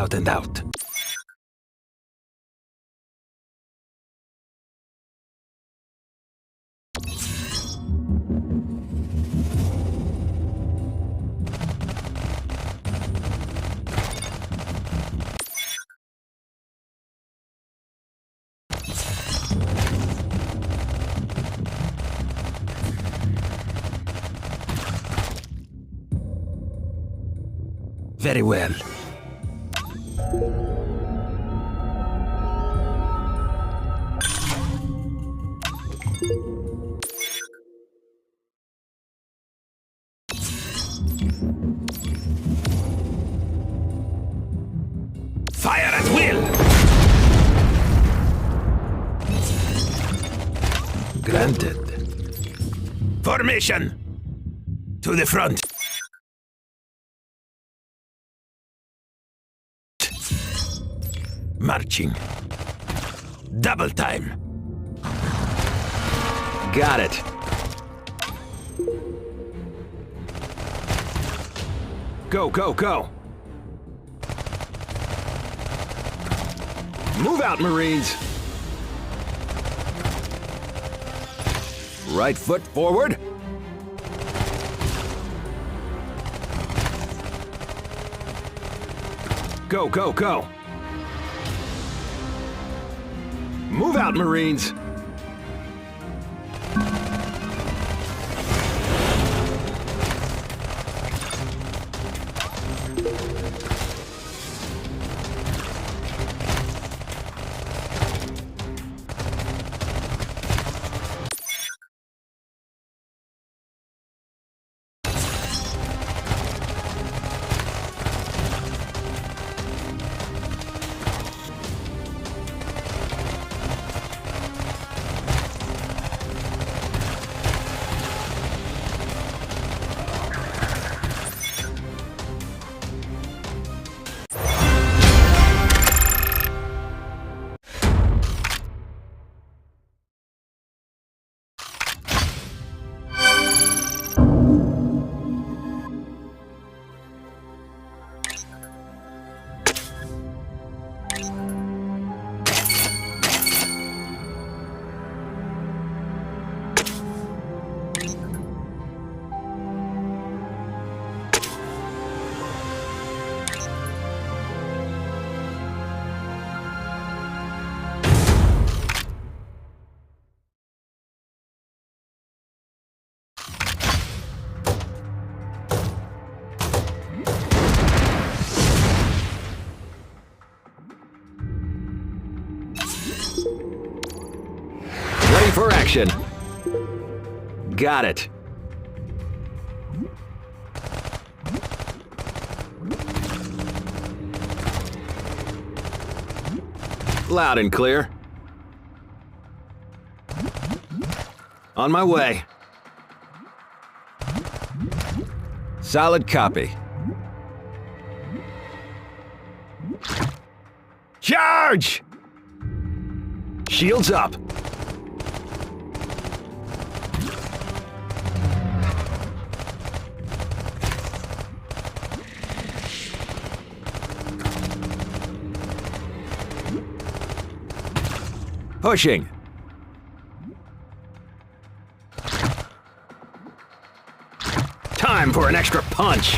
Out and out. Very well. Fire at will! Granted. Formation! To the front! Marching. Double time. Got it. Go, go, go. Move out, Marines. Right foot forward. Go, go, go. Move out, Marines! Ready for action. Got it. Loud and clear. On my way. Solid copy. Charge! Shields up. Pushing. Time for an extra punch.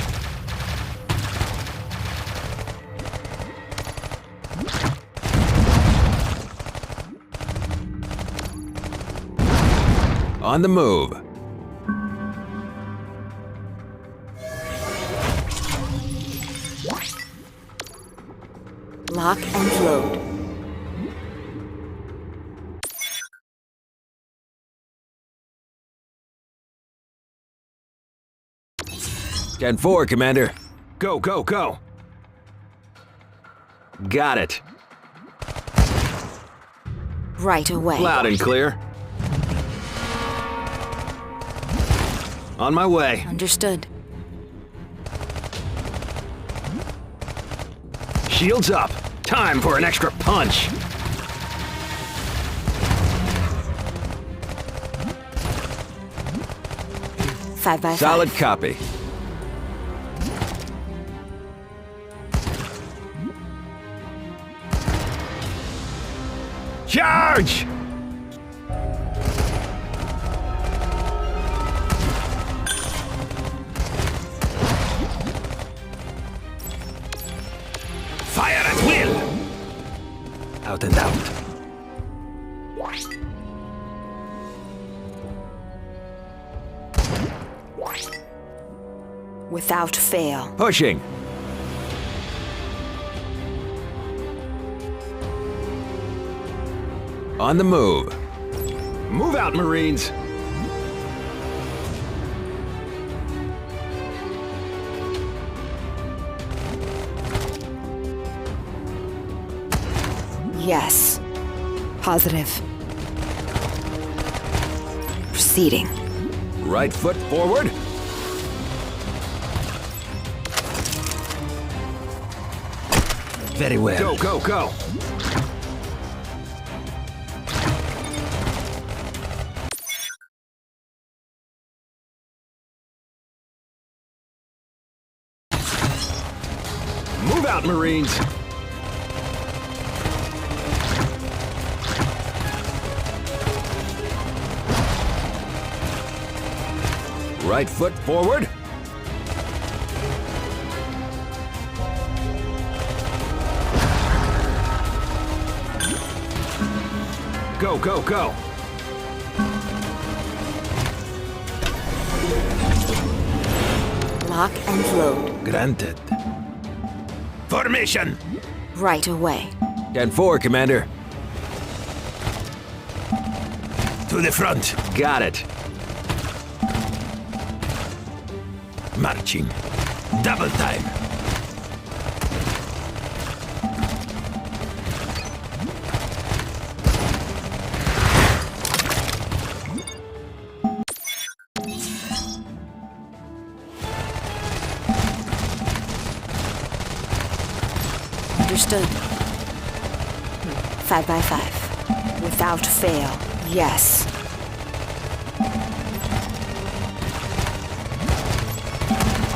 On the move. Lock and load. Gen 4, Commander. Go, go, go. Got it. Right away. Loud and clear. On my way. Understood. Shields up. Time for an extra punch. Five by Solid five. copy. Charge! Fire at will! Out and out. Without fail. Pushing. On the move. Move out, Marines. Yes. Positive. Proceeding. Right foot forward. Very well. Go, go, go. Move out, Marines. Right foot forward. Go, go, go. Lock and load. Granted. Formation. Right away. 10-4, Commander. To the front. Got it. Marching. Double time. Understood. 5 by 5. Without fail. Yes.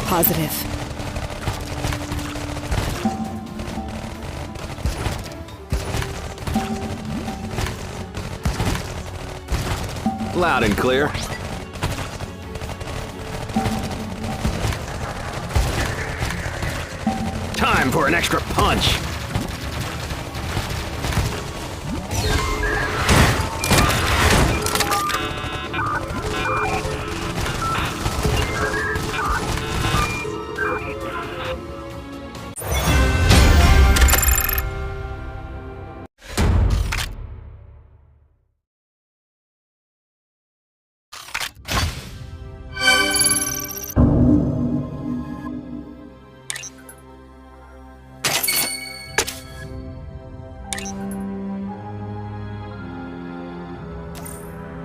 Positive. Loud and clear. Time for an extra punch.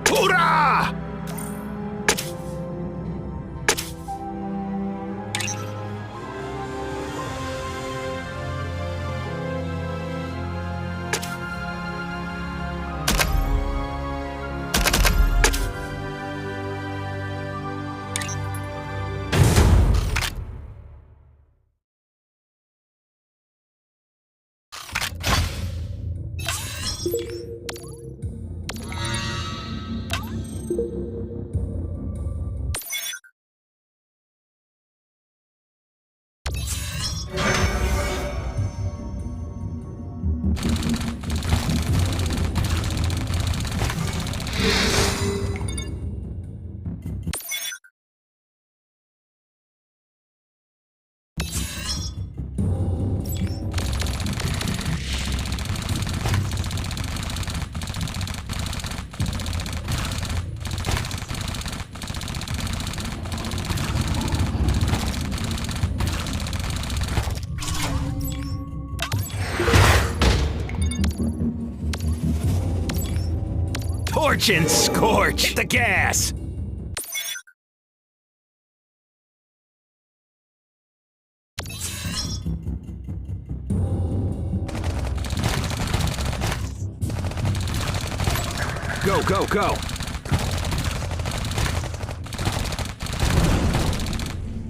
Hoorah! Torch and scorch! Hit the gas! Go, go, go!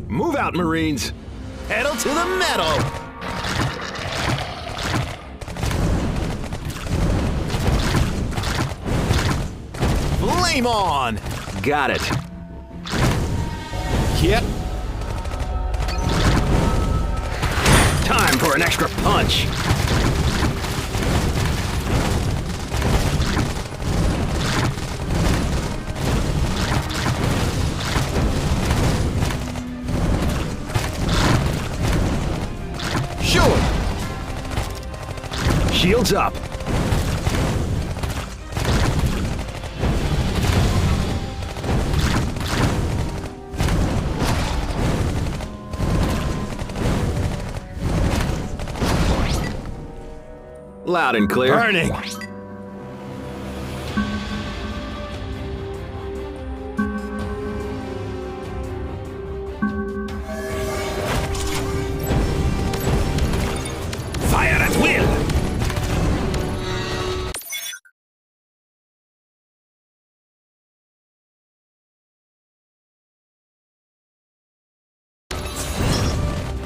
Move out, Marines! Pedal to the metal! Flame on! Got it. Yep. Time for an extra punch. Sure. Shields up. Loud and clear. Burning. Fire at will.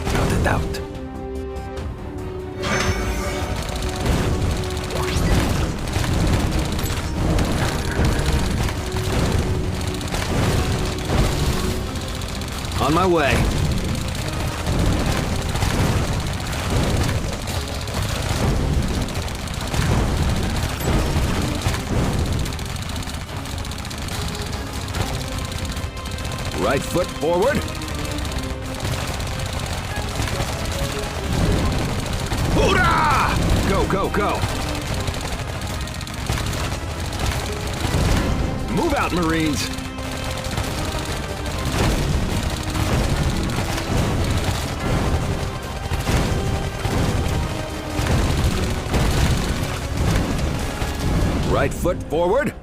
Without a doubt. On my way. Right foot forward. Hoorah! Go, go, go. Move out, Marines. Right foot forward.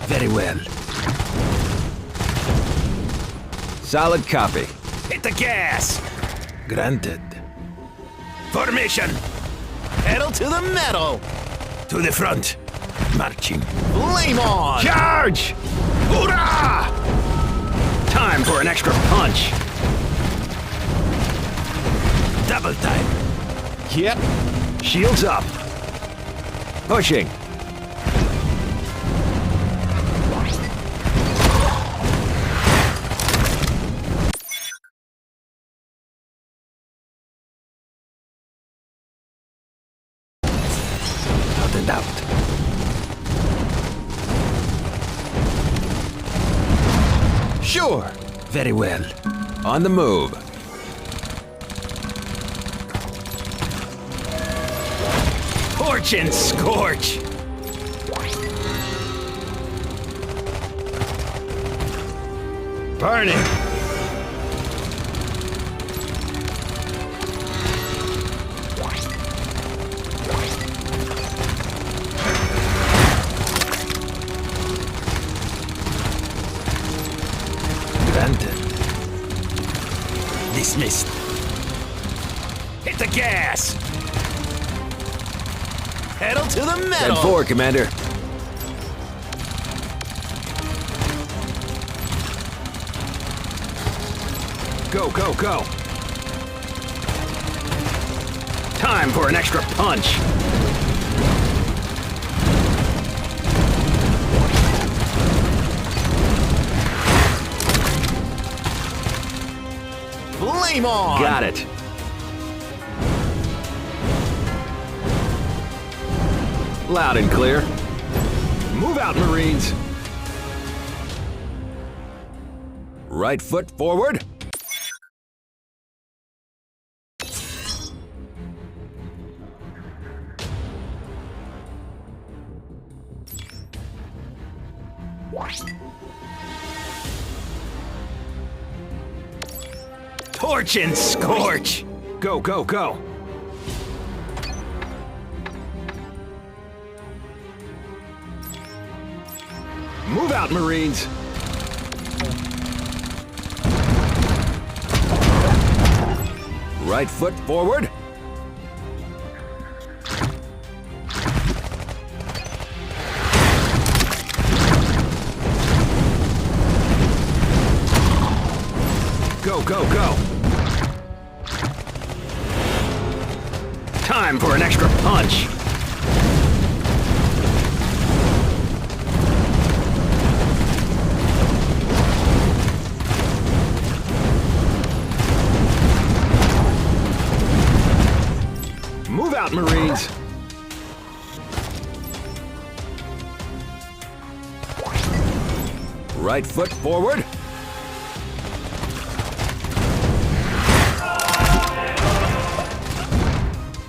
Very well. Solid copy. Hit the gas! Granted. Formation! Pedal to the metal! To the front. Marching. Flame on! Charge! Hoorah! Time for an extra punch. Double time. Yep. Shields up. Pushing. Without a doubt. Sure. Very well. On the move. Torch and scorch! Burning! Granted. Dismissed. Hit the gas! Pedal to the metal! 10-4, Commander. Go, go, go. Time for an extra punch. Flame on! Got it. Loud and clear. Move out, Marines. Right foot forward. Torch and scorch! Go, go, go. Move out, Marines. Right foot forward. Go, go, go. Time for an extra punch. Move out, Marines! Right foot forward.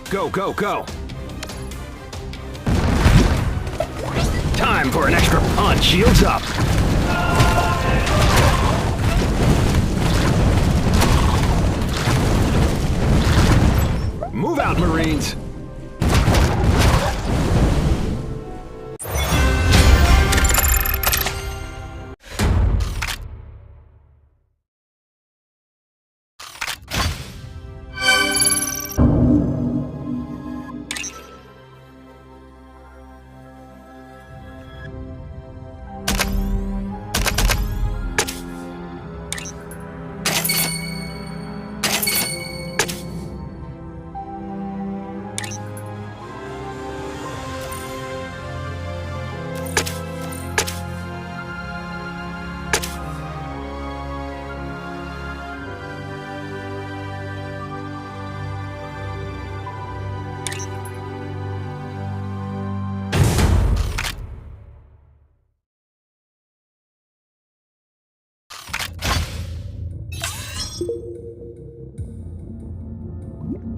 Go, go, go! Time for an extra punch. Shields up. Move out, Marines!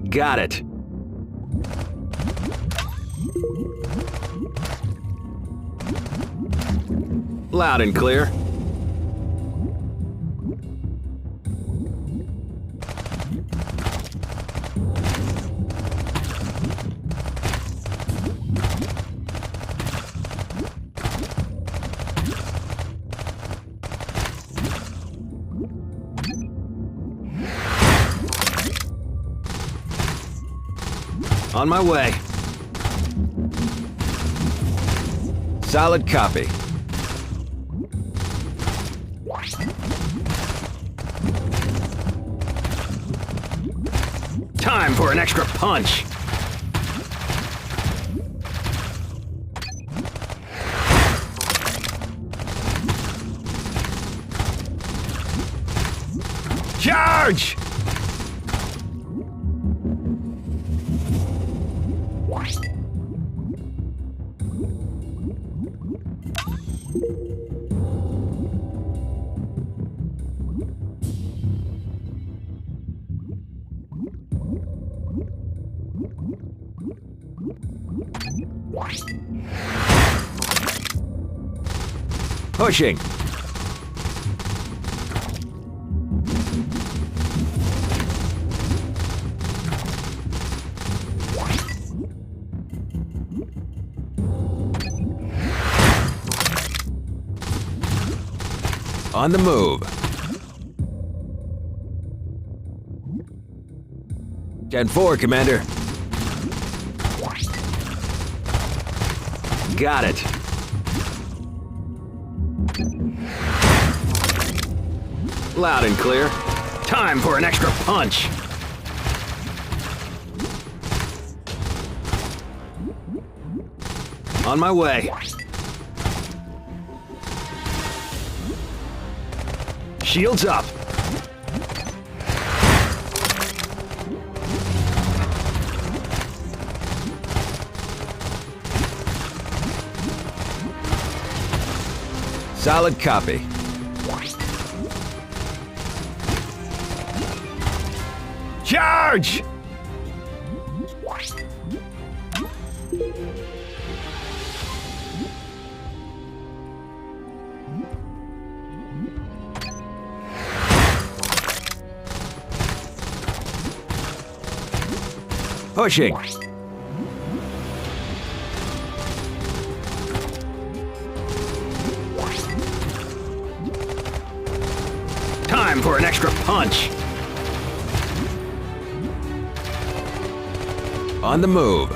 Got it. Loud and clear. On my way. Solid copy. Time for an extra punch. Charge! Pushing. On the move. 10-4, Commander. Got it. Loud and clear. Time for an extra punch. On my way. Shields up. Solid copy. Charge! Pushing. Time for an extra punch. On the move.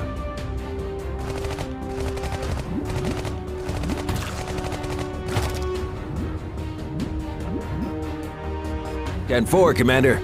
Ten 4, Commander.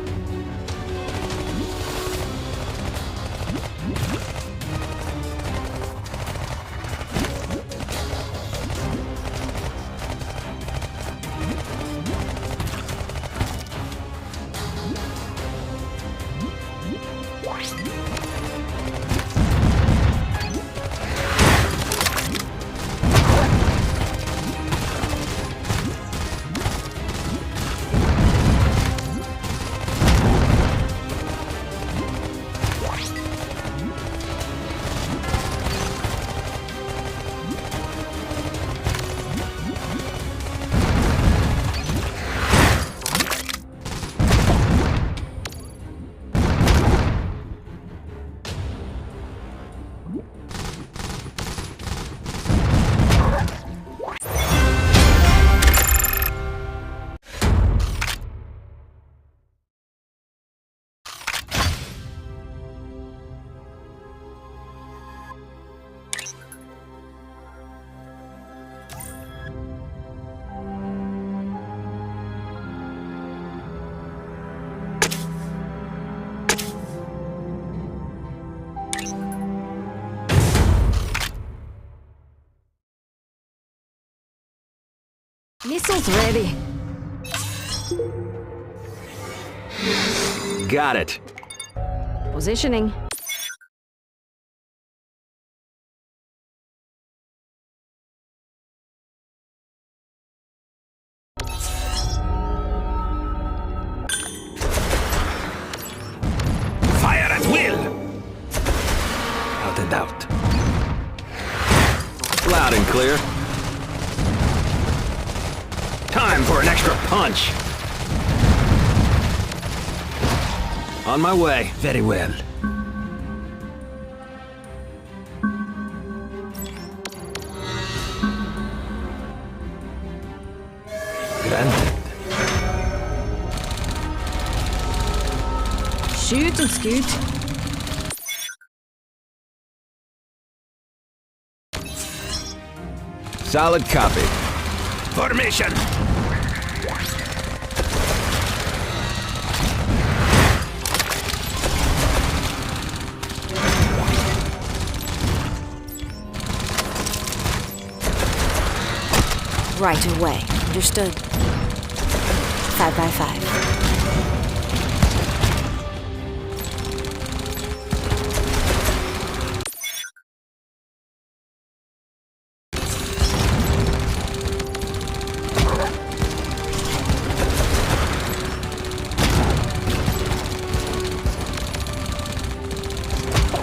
Missiles ready. Got it. Positioning. Fire at will! Out and out. Loud and clear. Time for an extra punch! On my way. Very well. Granted. Shoot and scoot. Solid copy. Formation! Right away. Understood. 5 by 5.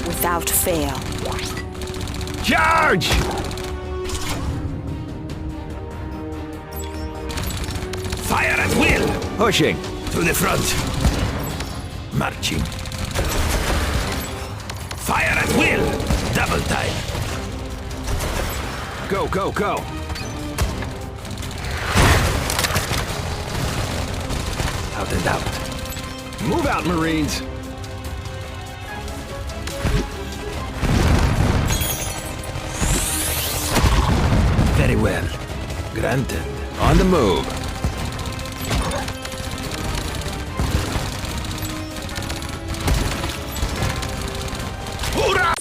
Without fail. Charge! Fire at will! Pushing. To the front. Marching. Fire at will! Double time. Go, go, go. Out and out. Move out, Marines! Very well. Granted. On the move. Hoorah!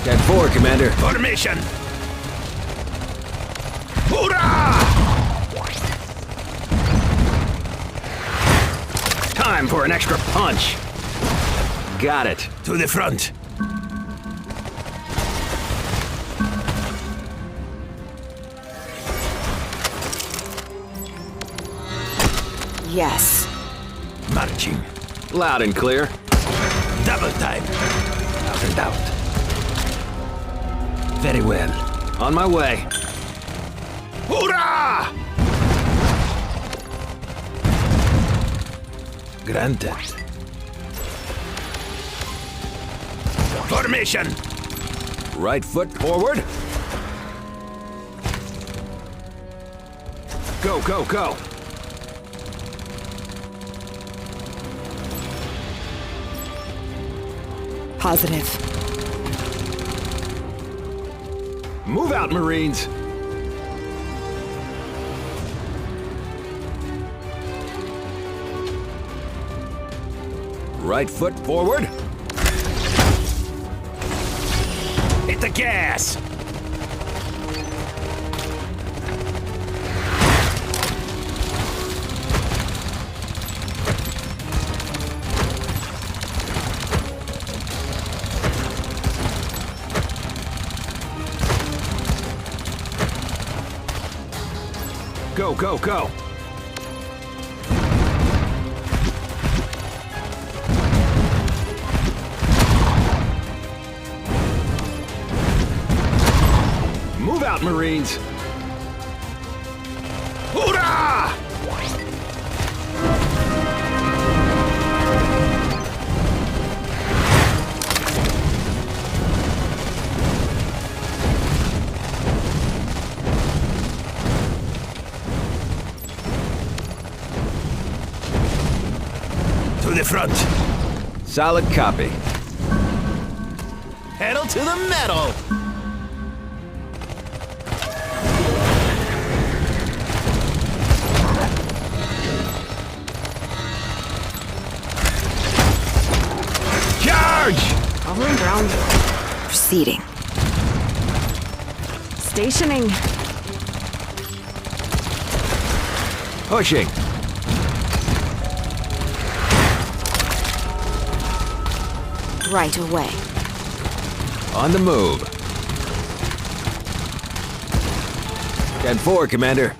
Ten 4, Commander. Formation! Hoorah! Time for an extra punch! Got it. To the front! Yes. Marching. Loud and clear. Double time. Out and out. Very well. On my way. Hoorah! Granted. Formation! Right foot forward. Go, go, go. Positive. Move out, Marines! Right foot forward. Hit the gas! Go, go, go. Move out, Marines! Hoorah! To the front! Solid copy. Pedal to the metal! Charge! Covering ground. Proceeding. Stationing. Pushing. Right away. On the move. 10-4, Commander.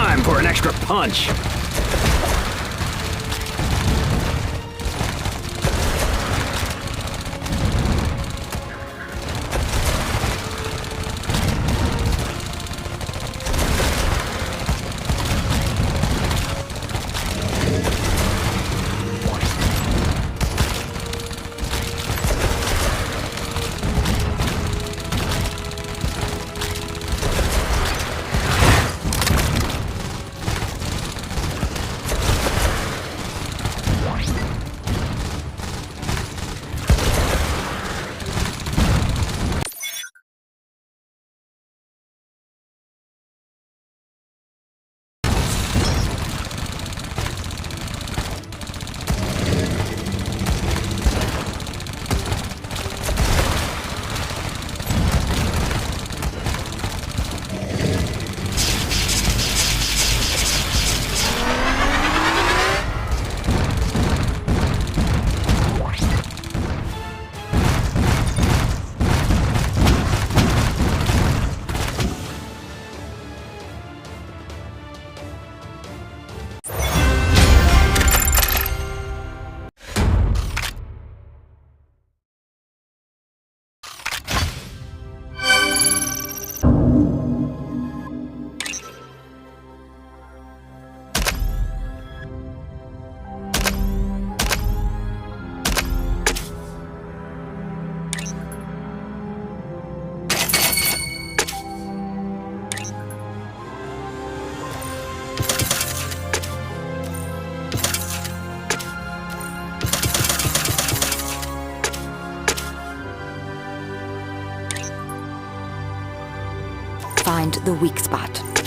Time for an extra punch. Find the weak spot.